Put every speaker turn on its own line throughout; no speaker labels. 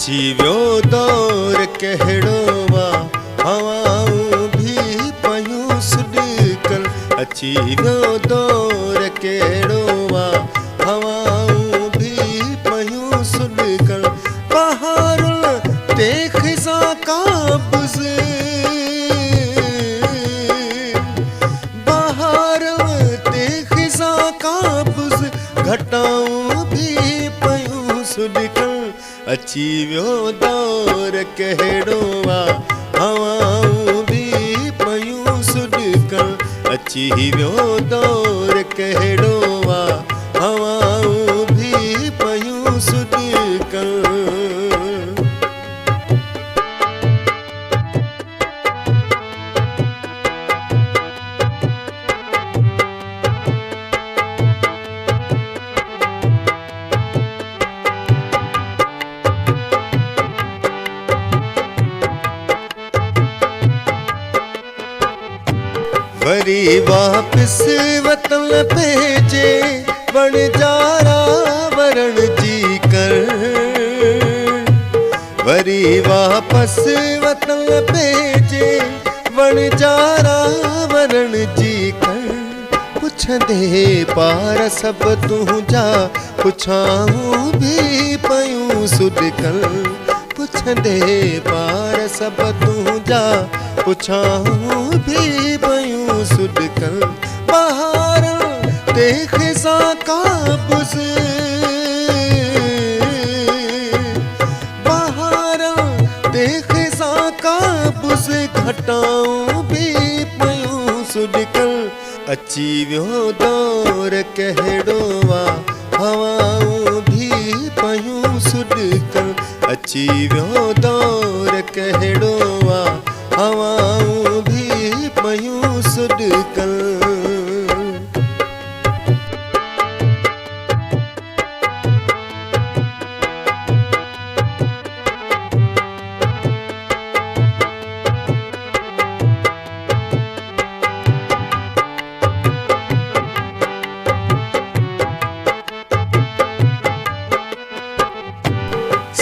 अची वियो दौर कहिड़ो वा हवाऊं भी पयूं सुॾिकल। अची वियो दौर कहिड़ो वा हवाऊं भी पयूं सुॾिकल। बहारुल ते ख़िज़ा काबुज़, बहारुल ते ख़िज़ा काबुज़ घटाऊं भी पयूं सुॾिकल। अची वियो दौर कहिड़ो वा हवाऊं भी पयूं सुॾिकल। अची वियो दौर कहिड़ो वा हवाऊं भी पयूं सुॾिकल। वरी वापिस वतन भेजे वणजारा वरण जी कर। वरी वापस वतन भेजे वणजारा वरण जी कर। पुछंदे पार सब तुंहिंजा पुछाऊं भी पयूं सुॾिकल। पुछंदे पार सब तुंहिंजा पुछाऊं भी पयूं सुॾिकल। बहारुल ते ख़िज़ा काबुज़, बहारुल ते ख़िज़ा काबुज़ घटाऊं भी पयूं सुॾिकल। अची वियो दौर कहिड़ो वा हवाऊं भी पयूं सुॾिकल। अची वियो दौर कहिड़ो वा हवाऊं भी पयूं सुॾिकल।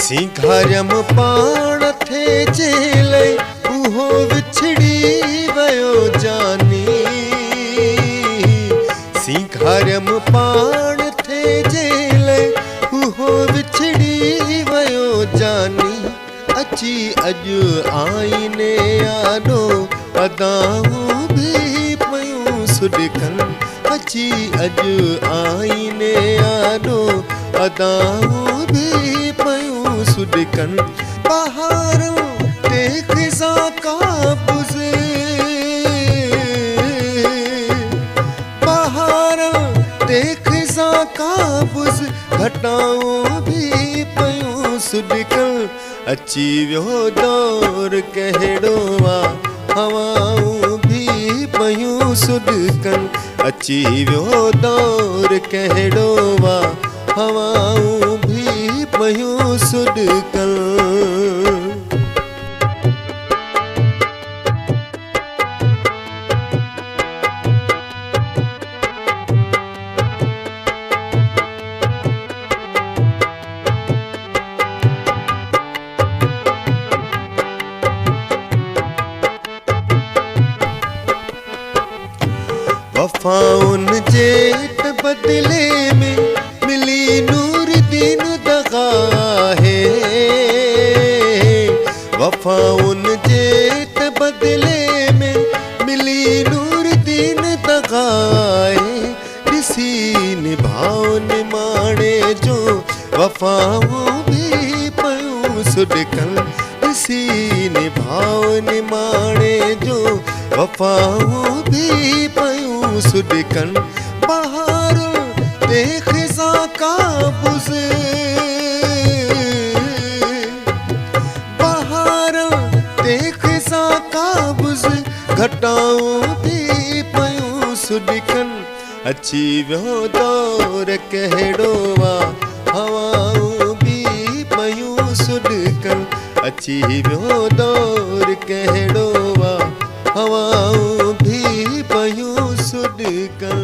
सिंघारियम पाण थे जेले उहो विछड़ी वयो जानी। सिंघारियम पाण थे जेले उहो विछड़ी वयो जानी। अची अॼु आईने आॾो अदाऊं भी पयूं सुॾिकल। अची अॼु आईने आॾो अदाऊं भी पयूं सुॾिकल। बहारुल ते ख़िज़ा काबुज़, बहारुल ते ख़िज़ा काबुज़ घटाऊं भी पयूं सुॾिकल। अची वियो दौर कहिड़ो वा हवाऊं भी पयूं सुॾिकल। अची वियो दौर कहिड़ो वा हवाऊं भी पयूं सुॾिकल। वफ़ाउन जे बदले में मिली नूर दीन दगा है। वफ़ाउन जे बदले में मिली नूर दीन दगा है। ॾिसी निभाओ निमाणे जो वफ़ाऊं भी पयूं सुॾिकल। ॾिसी निभाओ निमाणे जो वफ़ाऊं भी पयूं सुॾिकल। बहारुल ते ख़िज़ा काबुज़, बहारुल ते ख़िज़ा काबुज़ घटाऊं भी पयूं सुॾिकल। अची वियो दौर कहिड़ो वा हवाऊं भी पयूं सुॾिकल। अची वियो दौर कहिड़ो वा हवाऊं भी पयूं सुॾिकल।